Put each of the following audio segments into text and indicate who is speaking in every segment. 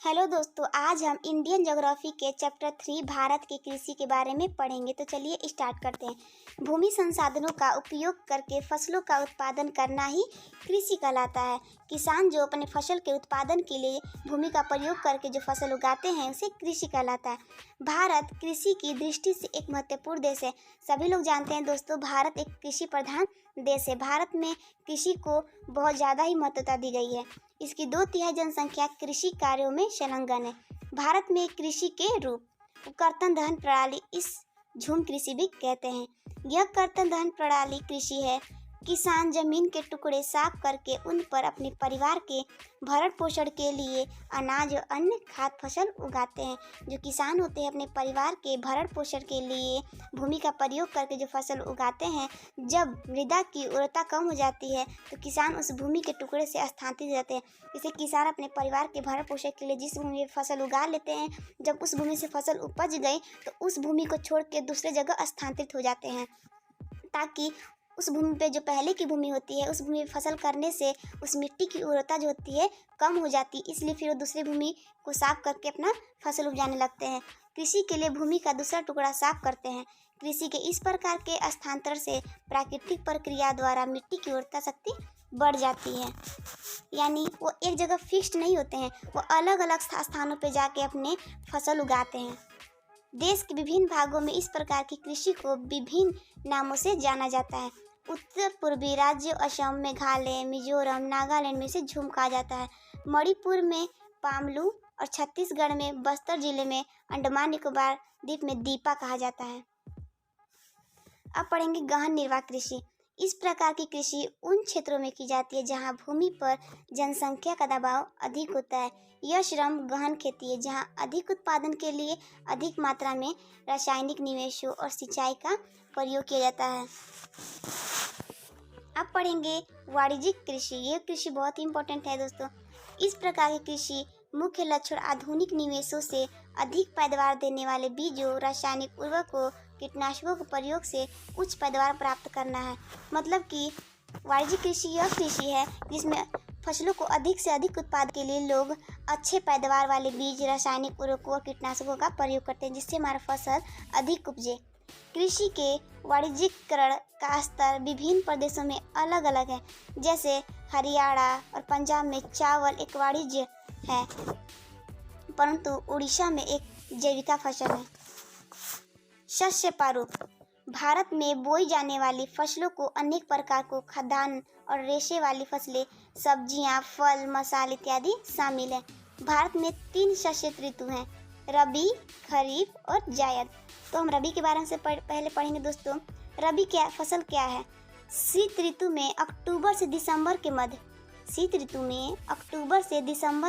Speaker 1: Hello दोस्तों, आज हम इंडियन ज्योग्राफी के चैप्टर 3 भारत की कृषि के बारे में पढ़ेंगे। तो चलिए स्टार्ट करते हैं। भूमि संसाधनों का उपयोग करके फसलों का उत्पादन करना ही कृषि कहलाता है। किसान जो अपने फसल के उत्पादन के लिए भूमि का प्रयोग करके जो फसल उगाते हैं उसे कृषि कहलाता है। भारत कृषि की दृष्टि से एक महत्वपूर्ण देश है। सभी लोग जानते हैं दोस्तों, भारत एक कृषि प्रधान देश है। भारत में कृषि को बहुत ज़्यादा ही महत्वता दी गई है। इसकी 2/3 जनसंख्या कृषि कार्यों में संलग्न है। भारत में कृषि के रूप कर्तन दहन प्रणाली इस झूम कृषि भी कहते हैं। यह कर्तन दहन प्रणाली कृषि है। किसान जमीन के टुकड़े साफ करके उन पर अपने परिवार के भरण पोषण के लिए अनाज और अन्य खाद्य फसल उगाते हैं। जो किसान होते हैं अपने परिवार के भरण पोषण के लिए भूमि का प्रयोग करके जो फसल उगाते हैं, जब मृदा की उर्वरता कम हो जाती है तो किसान उस भूमि के टुकड़े से स्थानांतरित रहते हैं। इसे किसान अपने परिवार के भरण पोषण के लिए जिस भूमि में फसल उगा लेते हैं, जब उस भूमि से फसल उपज गई तो उस भूमि को छोड़ के दूसरे जगह स्थानांतरित हो जाते हैं, ताकि उस भूमि पे जो पहले की भूमि होती है उस भूमि में फसल करने से उस मिट्टी की उर्वरता जो होती है कम हो जाती है। इसलिए फिर वो दूसरी भूमि को साफ करके अपना फसल उपजाने लगते हैं। कृषि के लिए भूमि का दूसरा टुकड़ा साफ करते हैं। कृषि के इस प्रकार के स्थानांतरण से प्राकृतिक प्रक्रिया द्वारा मिट्टी की उर्वरता शक्ति बढ़ जाती है। यानी वो एक जगह फिक्स्ड नहीं होते हैं, वो अलग अलग स्थानों पर जाके अपने फसल उगाते हैं। देश के विभिन्न भागों में इस प्रकार की कृषि को विभिन्न नामों से जाना जाता है। उत्तर पूर्वी राज्यों असम, मेघालय, मिजोरम, नागालैंड में इसे झूम कहा जाता है। मणिपुर में पामलू और छत्तीसगढ़ में बस्तर जिले में अंडमान निकोबार द्वीप में दीपा कहा जाता है। अब पढ़ेंगे गहन निर्वाह कृषि। इस प्रकार की कृषि उन क्षेत्रों में की जाती है जहां भूमि पर जनसंख्या का दबाव अधिक होता है। यह श्रम गहन खेती है जहां अधिक उत्पादन के लिए अधिक मात्रा में रासायनिक निवेशों और सिंचाई का प्रयोग किया जाता है। अब पढ़ेंगे वाणिज्यिक कृषि। ये कृषि बहुत ही इंपॉर्टेंट है दोस्तों। इस प्रकार की कृषि मुख्य लक्षण आधुनिक निवेशों से अधिक पैदावार देने वाले बीजों, रासायनिक उर्वरकों, कीटनाशकों के प्रयोग से उच्च पैदावार प्राप्त करना है। मतलब कि वाणिज्यिक कृषि यह कृषि है जिसमें फसलों को अधिक से अधिक उत्पाद के लिए लोग अच्छे पैदावार वाले बीज, रासायनिक उर्वरकों और कीटनाशकों का प्रयोग करते हैं, जिससे हमारा फसल अधिक उपजे। कृषि के वाणिज्यिकरण का स्तर विभिन्न प्रदेशों में अलग अलग है। जैसे हरियाणा और पंजाब में चावल एक वाणिज्य है, परंतु उड़ीसा में एक जैविका फसल है। शस्य प्रारूप। भारत में बोई जाने वाली फसलों को अनेक प्रकार को खाद्यान्न और रेशे वाली फसलें, सब्जियां, फल, मसाले इत्यादि शामिल हैं। भारत में 3 शस्य ऋतु हैं, रबी, खरीफ और जायद। तो हम रबी के बारे में पहले पढ़ेंगे दोस्तों। रबी क्या फसल क्या है? शीत ऋतु में अक्टूबर से दिसंबर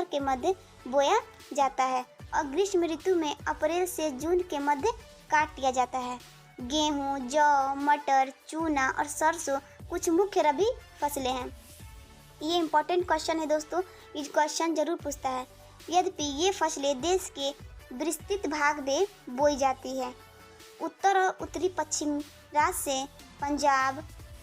Speaker 1: के मध्य बोया जाता है और ग्रीष्म ऋतु में अप्रैल से जून के मध्य काट लिया जाता है। गेहूं, जौ, मटर, चूना और सरसों कुछ मुख्य रबी फसलें हैं। ये इम्पोर्टेंट क्वेश्चन है दोस्तों, ये क्वेश्चन जरूर पूछता है। यद्यपि ये फसलें देश के विस्तृत भाग में बोई जाती है। उत्तर और उत्तरी पश्चिम राज्य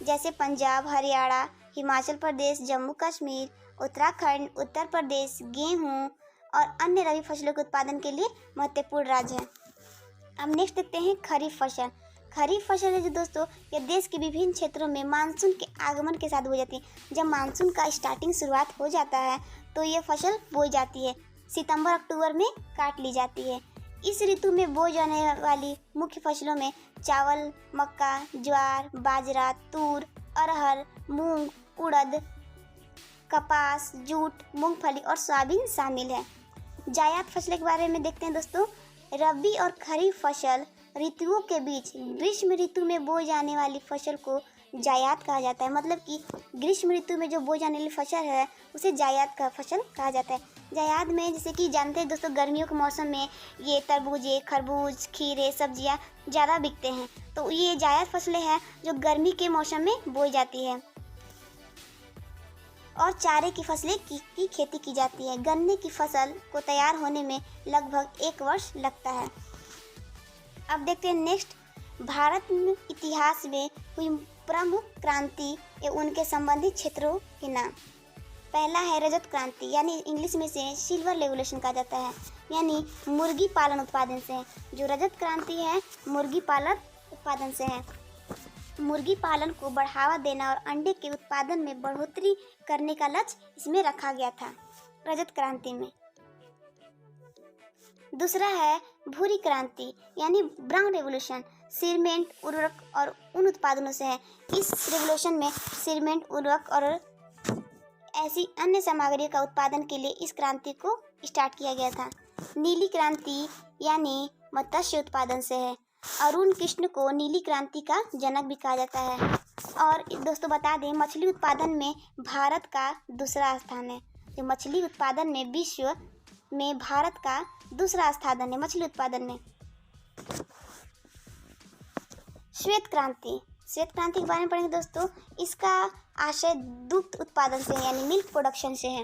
Speaker 1: से पंजाब, हरियाणा, हिमाचल प्रदेश, जम्मू कश्मीर, उत्तराखंड, उत्तर प्रदेश गेहूं और अन्य रबी फसलों के उत्पादन के लिए महत्वपूर्ण राज्य हैं। अब नेक्स्ट देखते हैं खरीफ फसल। खरीफ फसल है जो दोस्तों ये देश के विभिन्न क्षेत्रों में मानसून के आगमन के साथ बोई जाती है। जब मानसून का स्टार्टिंग शुरुआत हो जाता है तो ये फसल बोई जाती है। सितंबर अक्टूबर में काट ली जाती है। इस ऋतु में बोई जाने वाली मुख्य फसलों में चावल, मक्का, ज्वार, बाजरा, तूर, अरहर, मूंग, उड़द, कपास, जूट, मूंगफली और सोयाबीन शामिल है। जायद फसलों के बारे में देखते हैं दोस्तों। रबी और खरीफ फसल ऋतुओं के बीच ग्रीष्म ऋतु में बोई जाने वाली फसल को जायद कहा जाता है। मतलब कि ग्रीष्म ऋतु में जो बोई जाने वाली फसल है उसे जायद का फसल कहा जाता है। जायद में जैसे कि जानते हैं दोस्तों, गर्मियों के मौसम में ये तरबूजे, खरबूज, खीरे, सब्जियां ज़्यादा बिकते हैं, तो ये जायद फसलें हैं जो गर्मी के मौसम में बोई जाती है। और चारे की फसलें की खेती की जाती है। गन्ने की फसल को तैयार होने में लगभग 1 वर्ष लगता है। अब देखते हैं नेक्स्ट, भारत में इतिहास में हुई प्रमुख क्रांति एवं उनके संबंधित क्षेत्रों के नाम। पहला है रजत क्रांति, यानी इंग्लिश में से सिल्वर रेवोल्यूशन कहा जाता है, यानी मुर्गी पालन उत्पादन से है। जो रजत क्रांति है मुर्गी पालन उत्पादन से है। मुर्गी पालन को बढ़ावा देना और अंडे के उत्पादन में बढ़ोतरी करने का लक्ष्य इसमें रखा गया था रजत क्रांति में। दूसरा है भूरी क्रांति, यानी ब्राउन रेवोल्यूशन, सीमेंट, उर्वरक और उन उत्पादनों से है। इस रेवोल्यूशन में सीमेंट, उर्वरक और ऐसी अन्य सामग्री का उत्पादन के लिए इस क्रांति को स्टार्ट किया गया था। नीली क्रांति यानी मत्स्य उत्पादन से है। अरुण कृष्ण को नीली क्रांति का जनक भी कहा जाता है। और दोस्तों बता दें, मछली उत्पादन में भारत का दूसरा स्थान है। जो मछली उत्पादन में विश्व में भारत का दूसरा स्थान है मछली उत्पादन में। श्वेत क्रांति, श्वेत क्रांति के बारे में पढ़ेंगे दोस्तों। इसका आशय दुग्ध उत्पादन से है, यानी मिल्क प्रोडक्शन से है।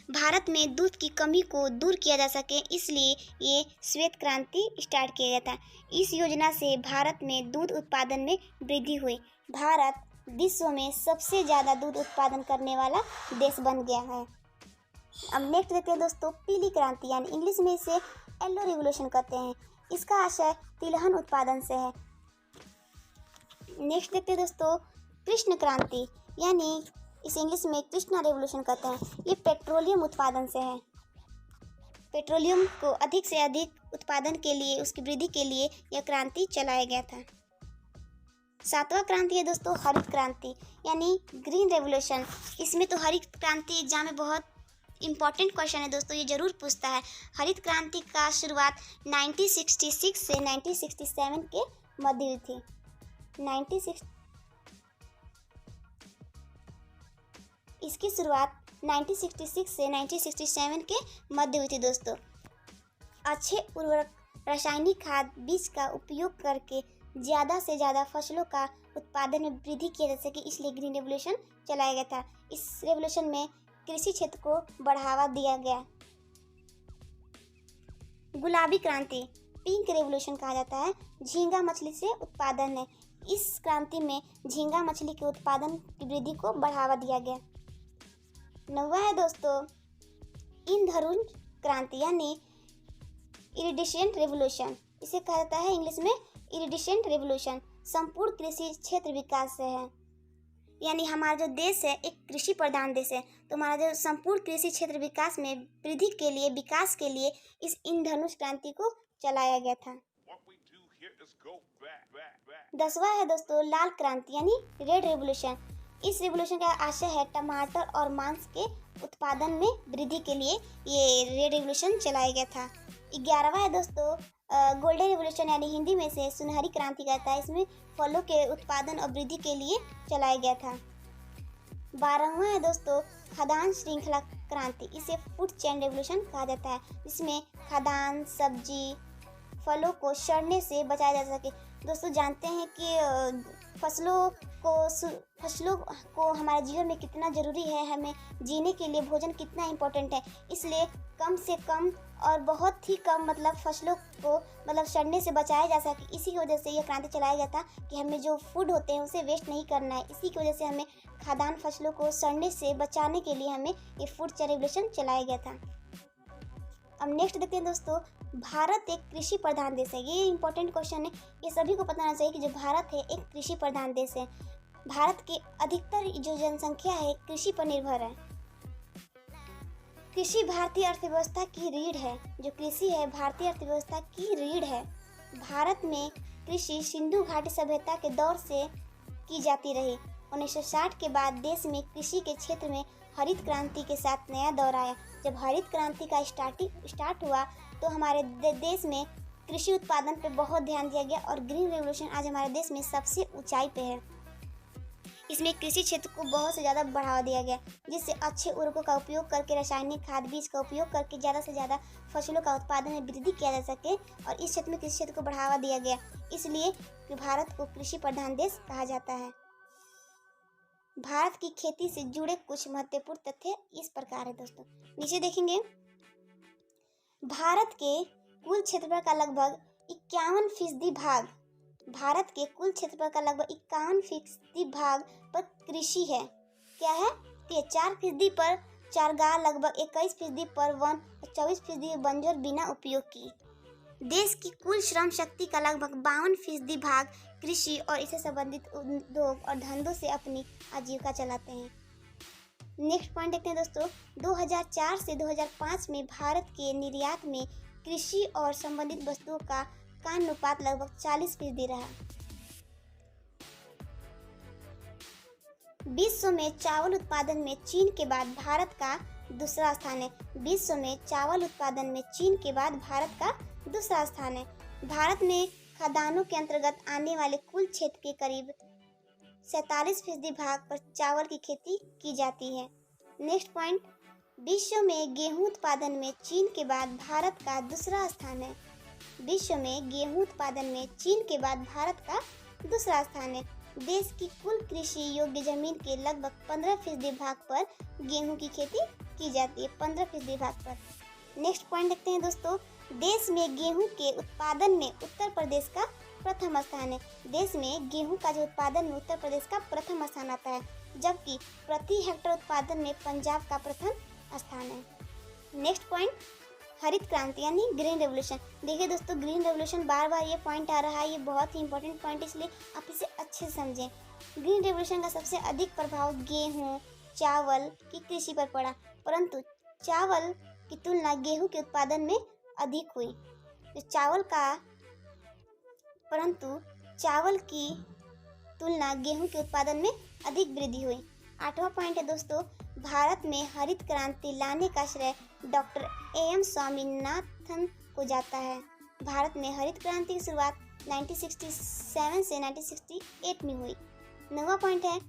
Speaker 1: भारत में दूध की कमी को दूर किया जा सके इसलिए ये श्वेत क्रांति स्टार्ट किया गया था। इस योजना से भारत में दूध उत्पादन में वृद्धि हुई। भारत विश्व में सबसे ज़्यादा दूध उत्पादन करने वाला देश बन गया है। अब नेक्स्ट देखते हैं दोस्तों, पीली क्रांति, यानी इंग्लिश में इसे येलो रिवोल्यूशन कहते हैं। इसका आशय तिलहन उत्पादन से है। नेक्स्ट देखते हैं दोस्तों, कृष्ण क्रांति, यानी इसे इंग्लिश में कृष्णा रेवोल्यूशन कहते हैं। ये पेट्रोलियम उत्पादन से है। पेट्रोलियम को अधिक से अधिक उत्पादन के लिए, उसकी वृद्धि के लिए यह क्रांति चलाया गया था। सातवां क्रांति है दोस्तों हरित क्रांति, यानी ग्रीन रेवोल्यूशन। इसमें तो हरित क्रांति एग्जाम में बहुत इम्पॉर्टेंट क्वेश्चन है दोस्तों, ये जरूर पूछता है। हरित क्रांति का शुरुआत 1966 से 1967 के मध्य हुई थी। इसकी शुरुआत 1966 से 1967 के मध्य हुई थी दोस्तों। अच्छे उर्वरक, रासायनिक खाद, बीज का उपयोग करके ज़्यादा से ज़्यादा फसलों का उत्पादन में वृद्धि किया जा सके, इसलिए ग्रीन रेवोल्यूशन चलाया गया था। इस रेवोल्यूशन में कृषि क्षेत्र को बढ़ावा दिया गया। गुलाबी क्रांति, पिंक रेवोल्यूशन कहा जाता है, झींगा मछली से उत्पादन है। इस क्रांति में झींगा मछली के उत्पादन की वृद्धि को बढ़ावा दिया गया। नौवां है दोस्तों इंधरुन क्रांति, यानी इरिडिसेंट रेवोल्यूशन। इसे कहा जाता है इंग्लिश में इरिडिसेंट रेवोल्यूशन। संपूर्ण कृषि क्षेत्र विकास से है, यानी हमारा जो देश है एक कृषि प्रधान देश है, तो हमारा जो संपूर्ण कृषि क्षेत्र विकास में वृद्धि के लिए, विकास के लिए इस इंधनुष क्रांति को चलाया गया था। 10वां है दोस्तों लाल क्रांति, यानी रेड रेवोल्यूशन। इस रेवोल्यूशन का आशय है टमाटर और मांस के उत्पादन में वृद्धि के लिए ये रेड रेवोल्यूशन चलाया गया था। 11वां है दोस्तों गोल्डन रेवोल्यूशन, यानी हिंदी में से सुनहरी क्रांति कहता है। इसमें फलों के उत्पादन और वृद्धि के लिए चलाया गया था। 12वां है दोस्तों खाद्यान्न श्रृंखला क्रांति। इसे फूड चेन रेवोल्यूशन कहा जाता है। इसमें खाद्यान्न, सब्जी, फलों को सड़ने से बचाया जा सके। दोस्तों जानते हैं कि फसलों को हमारे जीवन में कितना ज़रूरी है, हमें जीने के लिए भोजन कितना इम्पोर्टेंट है। इसलिए कम से कम और बहुत ही कम फसलों को सड़ने से बचाया जा सके। इसी की वजह से यह क्रांति चलाया गया था कि हमें जो फूड होते हैं उसे वेस्ट नहीं करना है। इसी की वजह से हमें खाद्यान्न फसलों को सड़ने से बचाने के लिए हमें ये फूड चेन रेवोल्यूशन चलाया गया था। अब नेक्स्ट देखते हैं दोस्तों, भारत एक कृषि प्रधान देश है। ये इंपॉर्टेंट क्वेश्चन है, ये सभी को पता होना चाहिए कि जो भारत है एक कृषि प्रधान देश है। भारत की अधिकतर जो जनसंख्या है कृषि पर निर्भर है। कृषि भारतीय अर्थव्यवस्था की रीढ़ है। जो कृषि है भारतीय अर्थव्यवस्था की रीढ़ है। भारत में कृषि सिंधु घाटी सभ्यता के दौर से की जाती रही। 1960 के बाद देश में कृषि के क्षेत्र में हरित क्रांति के साथ नया दौर आया। जब हरित क्रांति का स्टार्ट हुआ तो हमारे देश में कृषि उत्पादन पे बहुत ध्यान दिया गया और ग्रीन रेवोल्यूशन आज हमारे देश में सबसे ऊंचाई पे है। इसमें कृषि क्षेत्र को बहुत से ज़्यादा बढ़ावा दिया गया, जिससे अच्छे उर्वरकों का उपयोग करके, रासायनिक खाद, बीज का उपयोग करके ज़्यादा से ज़्यादा फसलों का उत्पादन में वृद्धि किया जा सके और इस क्षेत्र में कृषि क्षेत्र को बढ़ावा दिया गया। इसलिए भारत को कृषि प्रधान देश कहा जाता है। भारत की खेती से जुड़े कुछ महत्वपूर्ण तथ्य इस प्रकार है दोस्तों, नीचे देखेंगे। भारत के कुल क्षेत्रफल का लगभग 51% भाग, भारत के कुल क्षेत्रफल का लगभग 51% भाग पर कृषि है। क्या है? 4% पर चारागाह लगभग 21% पर वन और 24% बंजर बिना उपयोग की। देश की कुल श्रम शक्ति का लगभग 52% भाग कृषि और इससे संबंधित उद्योग और धंधों से अपनी आजीविका चलाते हैं। नेक्स्ट पॉइंट देखते हैं दोस्तों, 2004 से 2005 में भारत के निर्यात में कृषि और संबंधित वस्तुओं का अनुपात लगभग 40% रहा। विश्व में चावल उत्पादन में चीन के बाद भारत का दूसरा स्थान है। विश्व में चावल उत्पादन में चीन के बाद भारत का दूसरा स्थान है। भारत में खदानों के अंतर्गत आने वाले कुल क्षेत्र के करीब 47% भाग पर चावल की खेती की जाती है। नेक्स्ट पॉइंट, विश्व में गेहूं उत्पादन में चीन के बाद भारत का दूसरा स्थान है। विश्व में गेहूं उत्पादन में चीन के बाद भारत का दूसरा स्थान है। देश की कुल कृषि योग्य जमीन के लगभग 15% भाग पर गेहूं की खेती की जाती है, 15% भाग पर। नेक्स्ट पॉइंट देखते हैं दोस्तों, देश में गेहूं के उत्पादन में उत्तर प्रदेश का प्रथम स्थान है। देश में गेहूं का जो उत्पादन में उत्तर प्रदेश का प्रथम स्थान आता है, जबकि प्रति हेक्टेयर उत्पादन में पंजाब का प्रथम स्थान है। नेक्स्ट पॉइंट, हरित क्रांति यानी ग्रीन रेवोल्यूशन। देखिए दोस्तों, ग्रीन रेवोल्यूशन बार बार ये पॉइंट आ रहा है, ये बहुत ही इंपॉर्टेंट पॉइंट, इसलिए आप इसे अच्छे से समझें। ग्रीन रेवोल्यूशन का सबसे अधिक प्रभाव गेहूं, चावल की कृषि पर पड़ा, परंतु चावल की तुलना गेहूं के उत्पादन में अधिक हुई। चावल की तुलना गेहूं के उत्पादन में अधिक वृद्धि हुई। 8वां पॉइंट है दोस्तों, भारत में हरित क्रांति लाने का श्रेय डॉक्टर AM स्वामीनाथन को जाता है। भारत में हरित क्रांति की शुरुआत 1967 से 1968 में हुई। 9वां पॉइंट है,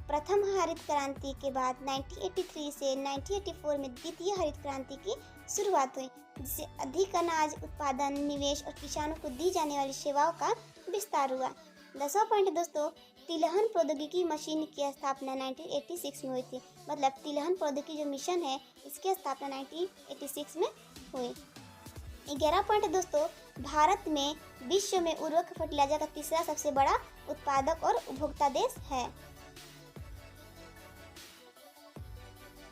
Speaker 1: प्रथम हरित क्रांति के बाद 1983 से 1984 में द्वितीय हरित क्रांति की शुरुआत हुई, जिससे अधिक अनाज उत्पादन, निवेश और किसानों को दी जाने वाली सेवाओं का विस्तार हुआ। 10वां पॉइंट है दोस्तों, तिलहन प्रौद्योगिकी मशीन की स्थापना 1986 में हुई थी। मतलब तिलहन प्रौद्योगिकी जो मिशन है, इसकी स्थापना 1986 में हुई। 11वां पॉइंट है दोस्तों, भारत में विश्व में उर्वरक फर्टिलाइजर का तीसरा सबसे बड़ा उत्पादक और उपभोक्ता देश है।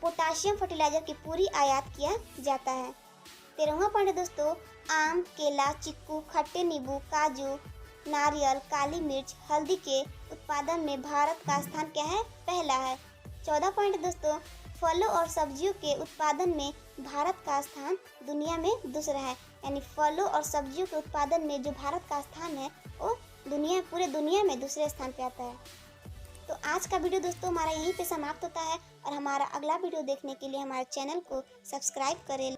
Speaker 1: पोटाशियम फर्टिलाइजर की पूरी आयात किया जाता है। 13वां पॉइंट है दोस्तों, आम, केला, चिक्कू, खट्टे नींबू, काजू, नारियल, काली मिर्च, हल्दी के उत्पादन में भारत का स्थान क्या है? पहला है। 14 पॉइंट दोस्तों, फलों और सब्जियों के उत्पादन में भारत का स्थान दुनिया में दूसरा है। यानी फलों और सब्जियों के उत्पादन में जो भारत का स्थान है वो पूरे दुनिया में दूसरे स्थान पे आता है। तो आज का वीडियो दोस्तों हमारा यहीं पे समाप्त होता है, और हमारा अगला वीडियो देखने के लिए हमारे चैनल को सब्सक्राइब करें।